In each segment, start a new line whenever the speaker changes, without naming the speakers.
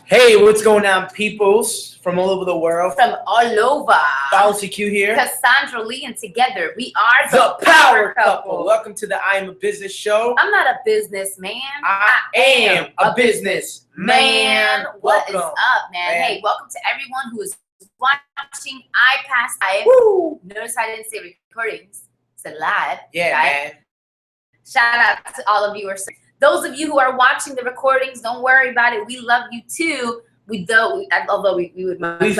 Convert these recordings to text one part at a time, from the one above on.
Hey, what's going on, peoples from all over the world?
From all over.
Policy Q here.
Cassandra Lee, and together we are
The Power Couple. Welcome to the I Am a Business show.
I'm not a businessman.
I am a business man.
What is
Welcome,
up, man?
man.
Hey, welcome to everyone who is watching iPass Live.
Woo!
Notice I didn't say recordings. It's a live.
Yeah,
right?
man.
Shout out to all of you. Those of you who are watching the recordings, don't worry about it. We love you too. Although we would
We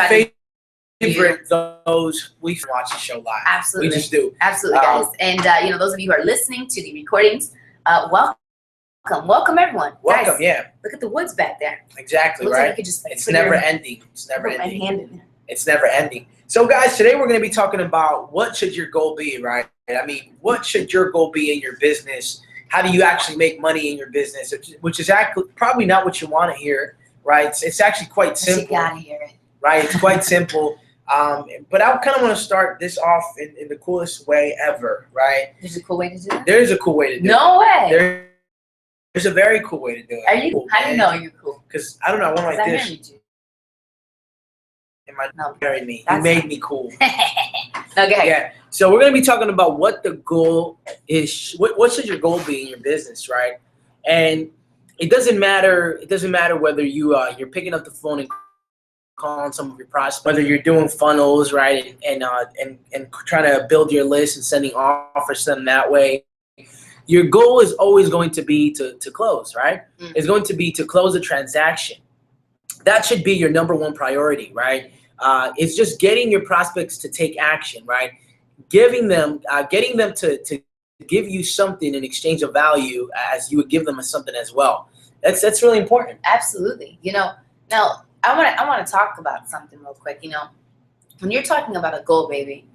favorite those we watch the show live.
Absolutely.
We just do.
Absolutely, guys. And those of you who are listening to the recordings, welcome everyone.
Welcome,
guys,
yeah.
Look at the woods back there.
Exactly,
Looks
right?
like you could just,
it's
put
never
your-
ending. It's never
put my
ending.
hand in there.
It's never ending. So, guys, today we're going to be talking about what should your goal be, right? I mean, what should your goal be in your business? How do you actually make money in your business? Which is actually probably not what you want to hear, right? It's actually quite simple.
You gotta hear it.
Right? It's quite simple. But I kind of want to start this off in the coolest way ever, right?
There's a cool way to do it?
There is a cool way to do it.
No way.
There's a very cool way to do it.
Are you?
Cool,
How do you know you're cool?
Because, I don't know, I went like this.
Married you.
And my
No.
married me. You
That's
made
fine.
me cool.
Okay.
Yeah. So we're going to be talking about what the goal is. What should your goal be in your business, right? And it doesn't matter. It doesn't matter whether you're picking up the phone and calling some of your prospects, whether you're doing funnels, right, and trying to build your list and sending offers to them that way. Your goal is always going to be to close, right?
Mm.
It's going to be to close a transaction. That should be your number one priority, right? It's just getting your prospects to take action, right? Getting them to give you something in exchange of value as you would give them something as well. That's really important.
Absolutely. Now I want to talk about something real quick. When you're talking about a goal, baby,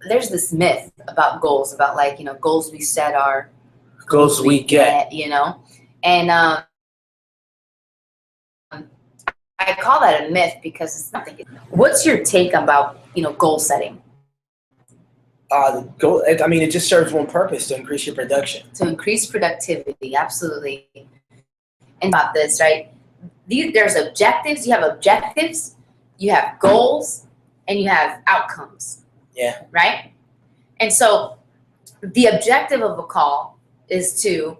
there's this myth about goals, about goals we set are
Goals we get.
And I call that a myth because it's nothing. What's your take about goal setting?
Goal. I mean, it just serves one purpose: to increase your production.
To increase productivity, absolutely. And about this, right? There's objectives. You have objectives, you have goals, and you have outcomes.
Yeah.
Right? And so the objective of a call is to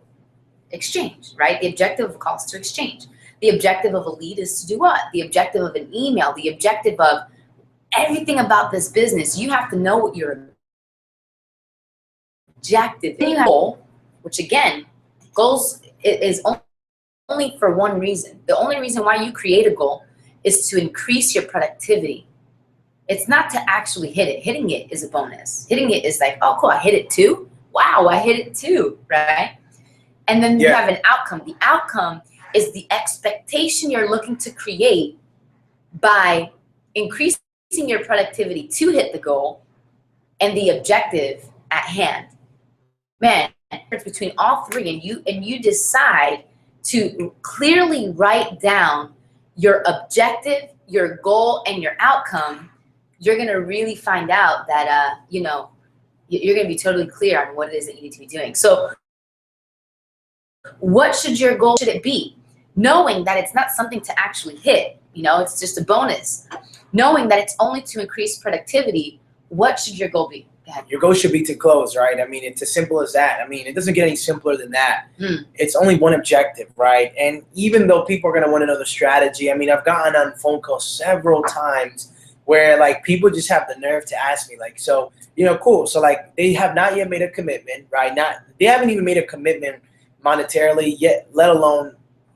exchange, right? The objective of a call is to exchange. The objective of a lead is to do what? The objective of an email, the objective of everything about this business. You have to know what your objective is. Then you have a goal, which again, goals is only for one reason. The only reason why you create a goal is to increase your productivity. It's not to actually hit it. Hitting it is a bonus. Hitting it is like, oh, cool, I hit it too. Wow, I hit it too, right? And then you have an outcome. The outcome is the expectation you're looking to create by increasing your productivity to hit the goal and the objective at hand. Man, the difference between all three, and you decide to clearly write down your objective, your goal, and your outcome, you're going to really find out that, you're going to be totally clear on what it is that you need to be doing. So what should your goal, should it be? Knowing that it's not something to actually hit, it's just a bonus. Knowing that it's only to increase productivity, what should your goal be?
Your goal should be to close, right? I mean, it's as simple as that. I mean, it doesn't get any simpler than that. It's only one objective, right? And even though people are going to want to know the strategy, I mean, I've gotten on phone calls several times where, people just have the nerve to ask me, so, cool. So, they have not yet made a commitment, right? They haven't even made a commitment monetarily yet, let alone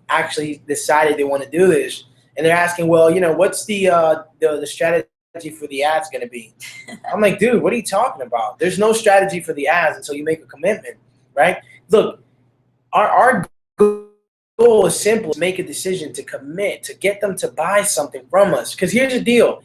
actually decided they want to do this. And they're asking, well, what's the strategy for the ads going to be? I'm like, dude, what are you talking about? There's no strategy for the ads until you make a commitment, right? Look, our goal is simple: make a decision to commit, to get them to buy something from us. Because here's the deal,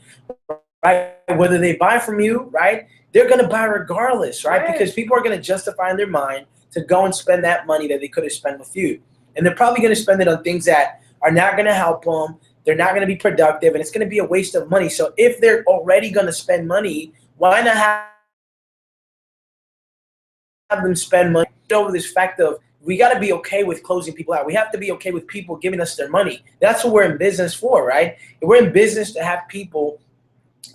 right? Whether they buy from you, right, they're going to buy regardless, right? Because people are going to justify in their mind to go and spend that money that they could have spent with you. And they're probably going to spend it on things that are not going to help them. They're not going to be productive, and it's going to be a waste of money. So if they're already going to spend money, why not have them spend money over this fact of we got to be okay with closing people out. We have to be okay with people giving us their money. That's what we're in business for, right? We're in business to have people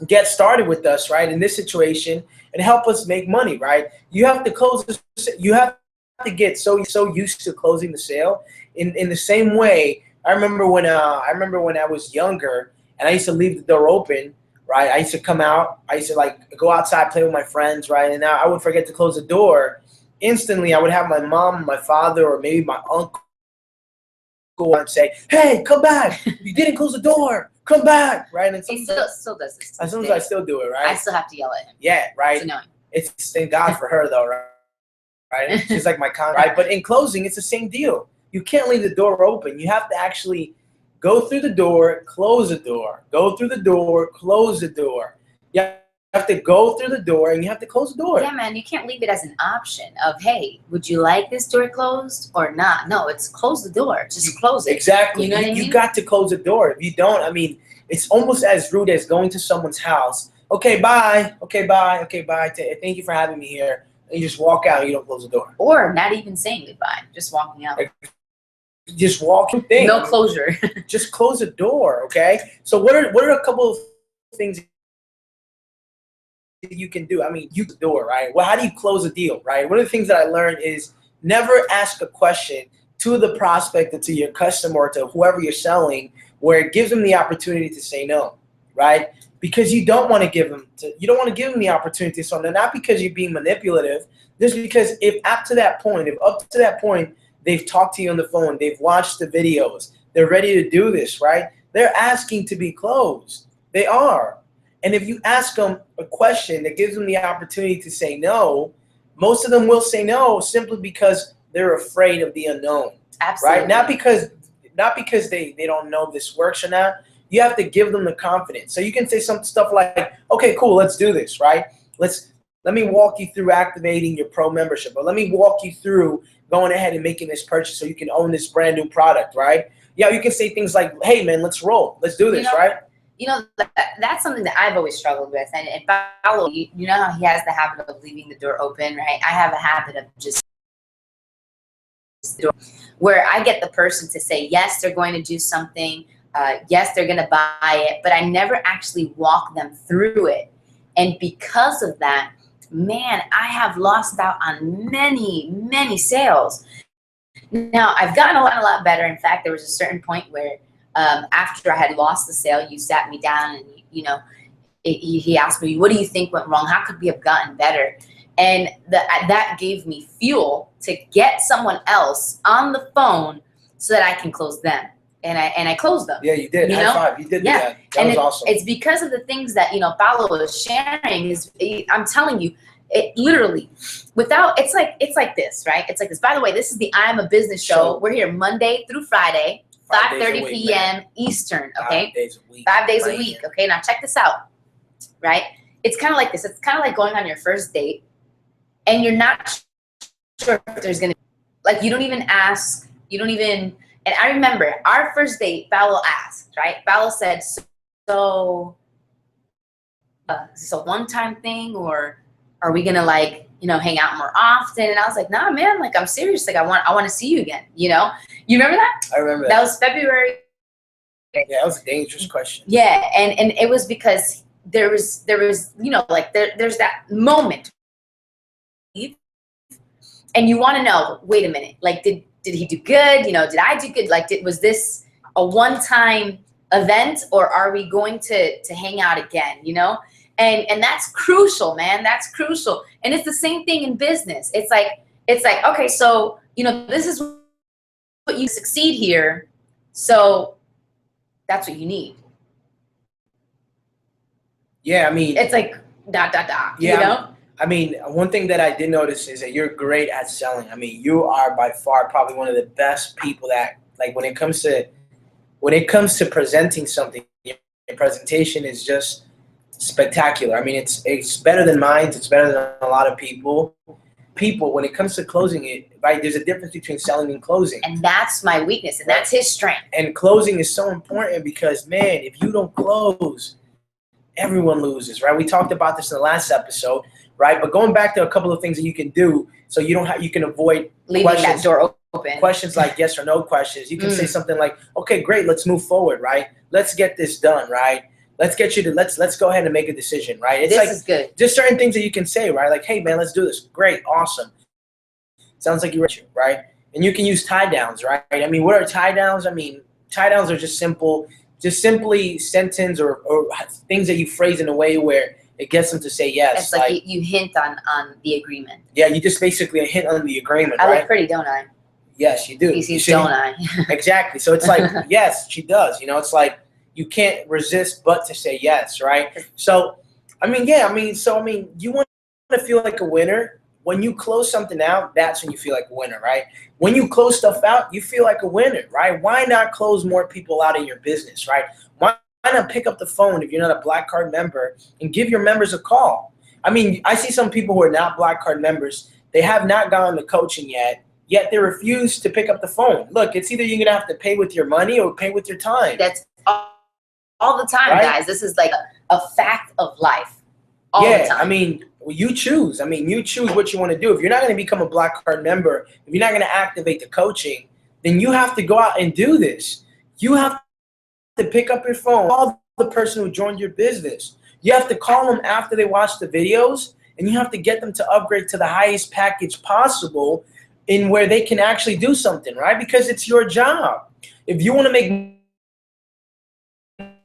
get started with us, right, in this situation and help us make money, right? You have to close this, you have to get so used to closing the sale. In the same way, I remember when I was younger and I used to leave the door open, right? I used to come out, I used to like go outside, play with my friends, right? And I would forget to close the door. Instantly, I would have my mom, my father, or maybe my uncle and say, "Hey, come back! You didn't close the door. Come back!" Right? And
He still does this.
Sometimes I still do it, right?
I still have to yell at him.
Yeah, right.
It's annoying.
It's thank God for her though, right? Right? She's like my con, right? But in closing, it's the same deal. You can't leave the door open. You have to actually go through the door, close the door, go through the door, close the door. You have to go through the door and you have to close the door.
Yeah, man, you can't leave it as an option of, hey, would you like this door closed or not? No, it's close the door. Just close it.
Exactly.
You know what I mean?
You got to close the door. If you don't, I mean, it's almost as rude as going to someone's house. Okay, bye. Okay, bye. Okay, bye. Thank you for having me here. And you just walk out and you don't close the door.
Or not even saying goodbye, just walking out.
Just walking.
No closure.
Just close the door, okay? So what are a couple of things you can do? I mean, you the door, right? Well, how do you close a deal, right? One of the things that I learned is never ask a question to the prospect or to your customer or to whoever you're selling where it gives them the opportunity to say no, right? Because you don't want to give them the opportunity to say no, not because you're being manipulative, just because if up to that point they've talked to you on the phone, they've watched the videos, they're ready to do this, right? They're asking to be closed. They are. And if you ask them a question that gives them the opportunity to say no, most of them will say no simply because they're afraid of the unknown.
Absolutely.
Right? Not because they don't know this works or not. You have to give them the confidence. So you can say some stuff like, okay, cool, let's do this, right? Let me walk you through activating your pro membership, or let me walk you through going ahead and making this purchase so you can own this brand new product, right? Yeah, you can say things like, hey man, let's roll. Let's do this, right?
You know, that's something that I've always struggled with. And Paulo, you know how he has the habit of leaving the door open, right? I have a habit of just where I get the person to say, yes, they're going to do something. Yes, they're going to buy it. But I never actually walk them through it. And because of that, man, I have lost out on many, many sales. Now, I've gotten a lot better. In fact, there was a certain point where after I had lost the sale, you sat me down and, you know, he asked me, what do you think went wrong? How could we have gotten better? And that gave me fuel to get someone else on the phone so that I can close them. And I closed them.
Yeah, you did.
You
High
know?
five. You did
Yeah.
that was awesome.
It's because of the things that, you know, Paulo was sharing. I'm telling you, it literally, it's like this, right? It's like this. By the way, this is the I'm a Business show. We're here Monday through Friday, 5:30 p.m. Eastern, okay?
5 days a week.
5 days a week, okay? Now check this out, right? It's kind of like this. It's kind of like going on your first date, and you're not sure if there's going to, like, you don't even ask, and I remember our first date, Paulo asked, right? Paulo said, so is this a one-time thing, or are we gonna, like, you know, hang out more often? And I was like, nah, man, like, I'm serious. Like, I want to see you again, you know? You remember that?
I remember that.
That was February.
Yeah, that was a dangerous question.
Yeah, and it was because there was, you know, like, there's that moment. And you want to know, wait a minute, like, did he do good? You know, did I do good? Like, was this a one-time event, or are we going to hang out again, you know? And that's crucial, man. That's crucial. And it's the same thing in business. It's like, okay, so, you know, this is what you succeed here. So that's what you need.
Yeah, I mean,
it's like ...
Yeah,
you know?
I mean, one thing that I did notice is that you're great at selling. I mean, you are by far probably one of the best people that, like, when it comes to presenting something, your presentation is just spectacular. I mean, it's better than mine. It's better than a lot of people. When it comes to closing it, right, there's a difference between selling and closing.
And that's my weakness, and that's his strength.
And closing is so important because, man, if you don't close, everyone loses, right? We talked about this in the last episode, right? But going back to a couple of things that you can do So you don't have, you can avoid
leaving
questions,
that door open.
questions like yes or no questions. You can say something like, okay, great, let's move forward, right? Let's get this done, right? Let's get you to, let's go ahead and make a decision, right? It's
This
like
is good.
just certain things that you can say, right? Like, hey man, let's do this. Great, awesome. Sounds like you're right? And you can use tie downs, right? I mean, what are tie downs? I mean, tie downs are just simply sentence or things that you phrase in a way where it gets them to say yes.
It's like you hint on the agreement.
Yeah, you just basically hint on the agreement,
I
right?
look pretty, don't I?
Yes, you do.
He sees, don't I?
Exactly. So it's like, yes, she does. You know, it's like you can't resist but to say yes, right? So, I mean, yeah, I mean, you want to feel like a winner. When you close something out, that's when you feel like a winner, right? When you close stuff out, you feel like a winner, right? Why not close more people out in your business, right? Why not pick up the phone if you're not a Black Card member and give your members a call? I mean, I see some people who are not Black Card members. They have not gone to coaching yet they refuse to pick up the phone. Look, it's either you're going to have to pay with your money or pay with your time.
That's all the time, right? Guys. This is like a fact of life. All the time.
I mean, you choose. I mean, you choose what you want to do. If you're not going to become a Black Card member, if you're not going to activate the coaching, then you have to go out and do this. You have to pick up your phone, call the person who joined your business. You have to call them after they watch the videos, and you have to get them to upgrade to the highest package possible in where they can actually do something, right? Because it's your job. If you want to make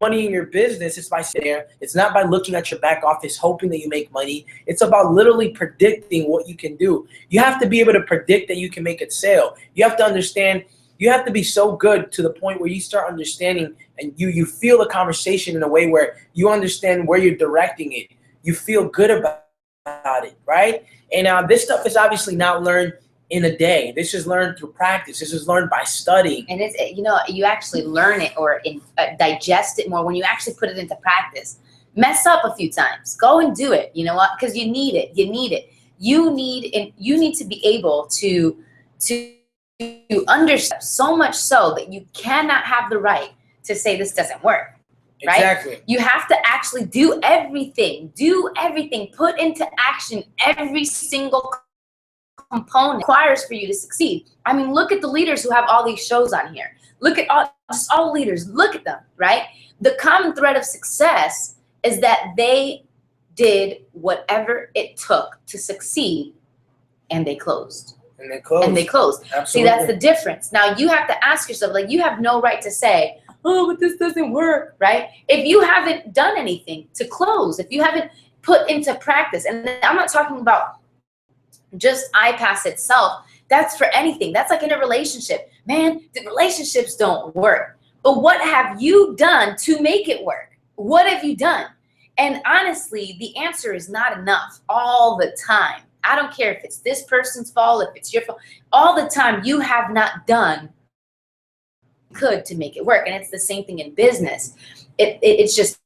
money in your business, it's by sitting there. It's not by looking at your back office hoping that you make money. It's about literally predicting what you can do. You have to be able to predict that you can make a sale. You have to understand. You have to be so good to the point where you start understanding and you feel the conversation in a way where you understand where you're directing it. You feel good about it, right? And this stuff is obviously not learned in a day. This is learned through practice. This is learned by studying.
And it's, you actually learn it or digest it more when you actually put it into practice. Mess up a few times. Go and do it. You know what? Because you need it. You need it. You need to be able to understand so much so that you cannot have the right to say this doesn't work. Right?
Exactly.
You have to actually do everything. Put into action every single component requires for you to succeed. I mean, look at the leaders who have all these shows on here. Look at all leaders. Look at them, right? The common thread of success is that they did whatever it took to succeed, and they closed.
And they closed. Absolutely.
See, that's the difference. Now you have to ask yourself, like, you have no right to say, oh, but this doesn't work, right? If you haven't done anything to close, if you haven't put into practice, and I'm not talking about just iPass itself, that's for anything. That's like in a relationship. Man, the relationships don't work. But what have you done to make it work? What have you done? And honestly, the answer is not enough all the time. I don't care if it's this person's fault, if it's your fault. All the time, you have not done could to make it work. And it's the same thing in business. It's just,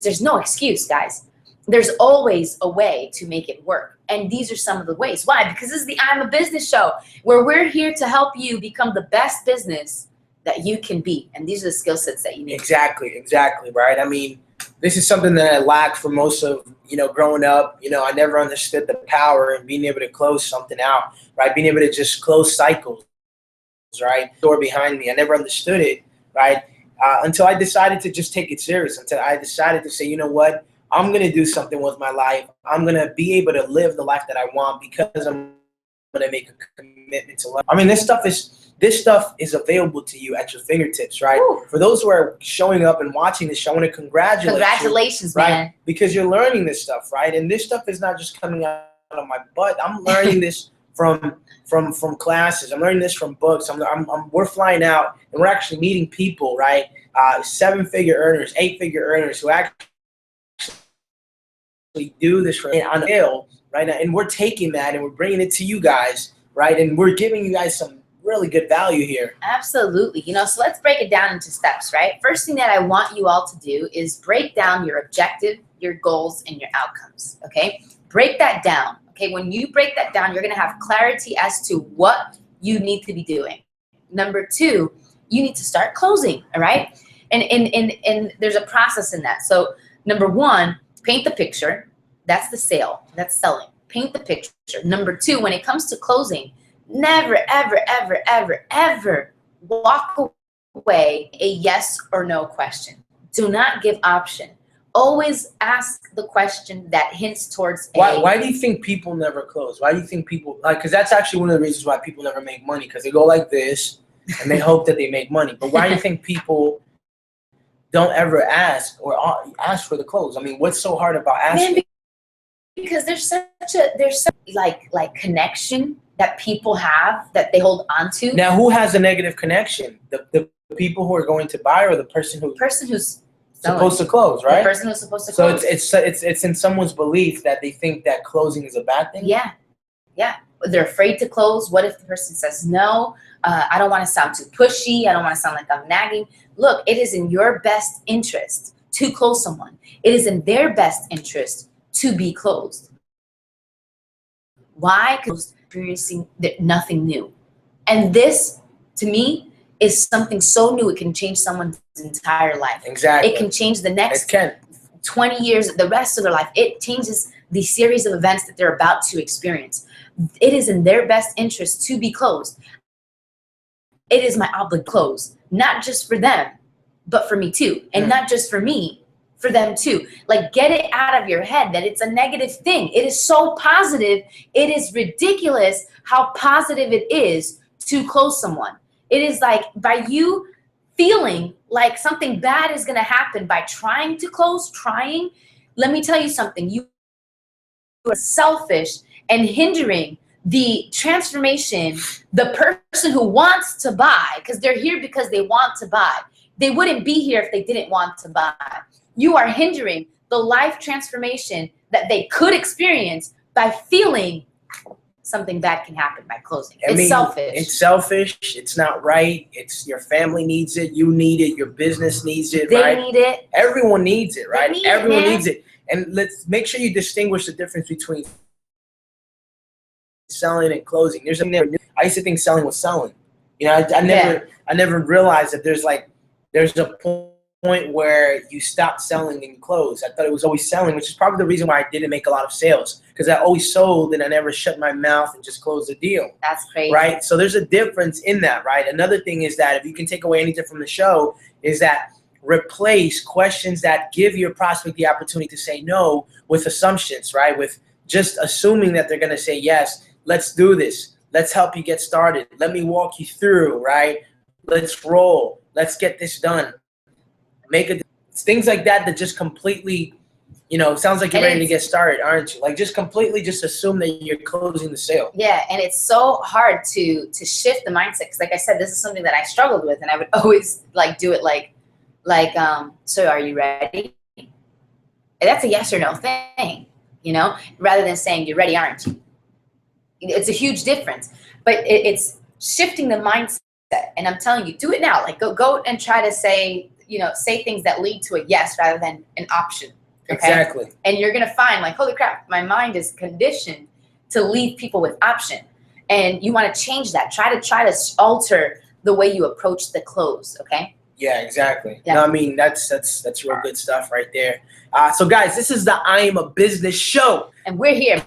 there's no excuse, guys. There's always a way to make it work. And these are some of the ways. Why? Because this is the I'm a Business show, where we're here to help you become the best business that you can be. And these are the skill sets that you need.
Exactly, right? I mean, this is something that I lacked for most of, growing up. I never understood the power in being able to close something out, right? Being able to just close cycles, right? Door behind me. I never understood it, right? Until I decided to just take it serious, until I decided to say, you know what? I'm going to do something with my life. I'm going to be able to live the life that I want because I'm going to make a commitment to life. I mean, this stuff is available to you at your fingertips, right?
Ooh.
For those who are showing up and watching this show, I want to
congratulations,
right?
Man.
Because you're learning this stuff, right? And this stuff is not just coming out of my butt. I'm learning this from classes. I'm learning this from books. We're flying out and we're actually meeting people, right? 7-figure earners, 8-figure earners who actually do this on a scale, right? And we're taking that and we're bringing it to you guys, right? And we're giving you guys some really good value here.
Absolutely. So let's break it down into steps, right? First thing that I want you all to do is break down your objective, your goals, and your outcomes, okay? Break that down, okay? When you break that down, you're going to have clarity as to what you need to be doing. Number 2, you need to start closing, all right? And there's a process in that. So number 1, paint the picture. That's the sale. That's selling. paint the picture. Number two, when it comes to closing, never, ever, ever, ever, ever walk away a yes or no question. Do not give option. Always ask the question that hints towards
Why do you think people never close? Why do you think people, like, because that's actually one of the reasons why people never make money, because they go like this and they hope that they make money. But why do you think people don't ever ask or ask for the close? I mean, what's so hard about asking?
Man, because there's such like connection that people have that they hold on to.
Now, who has a negative connection? The people who are going to buy, or the person who's supposed to close, right?
The person who's supposed to close.
So it's in someone's belief that they think that closing is a bad thing.
Yeah. They're afraid to close. What if the person says no? I don't want to sound too pushy. I don't want to sound like I'm nagging. Look, it is in your best interest to close someone. It is in their best interest to be closed. Why? Because experiencing nothing new. And this, to me, is something so new. It can change someone's entire life.
Exactly.
It can change the next 20 years, the rest of their life. It changes the series of events that they're about to experience. It is in their best interest to be closed. It is my obligation to close, not just for them, but for me too. And not just for me, for them too. Like, get it out of your head that it's a negative thing. It is so positive. It is ridiculous how positive it is to close someone. It is like, by you feeling like something bad is going to happen by trying to close, let me tell you something. You are selfish and hindering the transformation, the person who wants to buy, because they're here because they want to buy. They wouldn't be here if they didn't want to buy. You are hindering the life transformation that they could experience by feeling something bad can happen by closing. It's selfish.
It's selfish. It's not right. It's your family needs it. You need it. Your business needs it.
They need it.
Everyone needs it, right? Everyone needs it. And let's make sure you distinguish the difference between selling and closing. There's something there. I used to think selling was selling. You know, I never realized that there's a point where you stop selling and you close. I thought it was always selling, which is probably the reason why I didn't make a lot of sales, because I always sold and I never shut my mouth and just closed the deal.
That's crazy.
Right? So there's a difference in that, right? Another thing is that if you can take away anything from the show is that replace questions that give your prospect the opportunity to say no with assumptions, right? With just assuming that they're going to say yes. Let's do this. Let's help you get started. Let me walk you through, right? Let's roll. Let's get this done. Things like that just completely, sounds like you're ready to get started, aren't you? Like, just completely just assume that you're closing the sale.
Yeah, and it's so hard to shift the mindset, because like I said, this is something that I struggled with, and I would always do it like, so are you ready? And that's a yes or no thing, rather than saying you're ready, aren't you? It's a huge difference, but it's shifting the mindset. And I'm telling you, do it now. Like, go and try to say things that lead to a yes rather than an option. Okay?
Exactly.
And you're going to find, like, holy crap, my mind is conditioned to leave people with option. And you want to change that. Try to alter the way you approach the close. Okay.
Yeah, exactly. Yeah. No, I mean, that's real good stuff right there. So guys, this is the I Am a Business show.
And we're here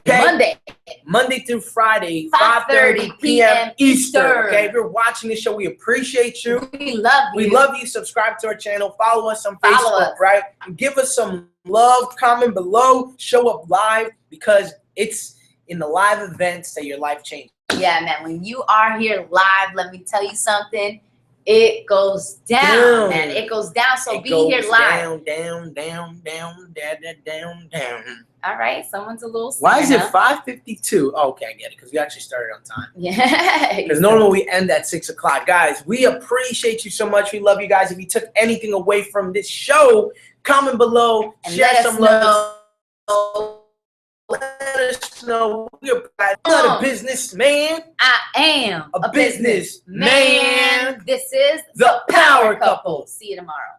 Monday through Friday, 5:30 p.m. Eastern. Okay, if you're watching this show, we appreciate you.
We love you.
We love you. Subscribe to our channel. Follow us on Facebook, right? And give us some love. Comment below. Show up live, because it's in the live events that your life changes.
Yeah, man. When you are here live, let me tell you something. It goes down, man. It goes down. So be here live. Down. All right. Someone's a little
Why is it 5:52? Oh, okay, I get it. Because we actually started on time.
Yeah.
Because normally we end at 6 o'clock. Guys, we appreciate you so much. We love you guys. If you took anything away from this show, comment below.
And
share some love. Let us know. You're not a businessman.
I am
a businessman.
This is
the Power Couple.
See you tomorrow.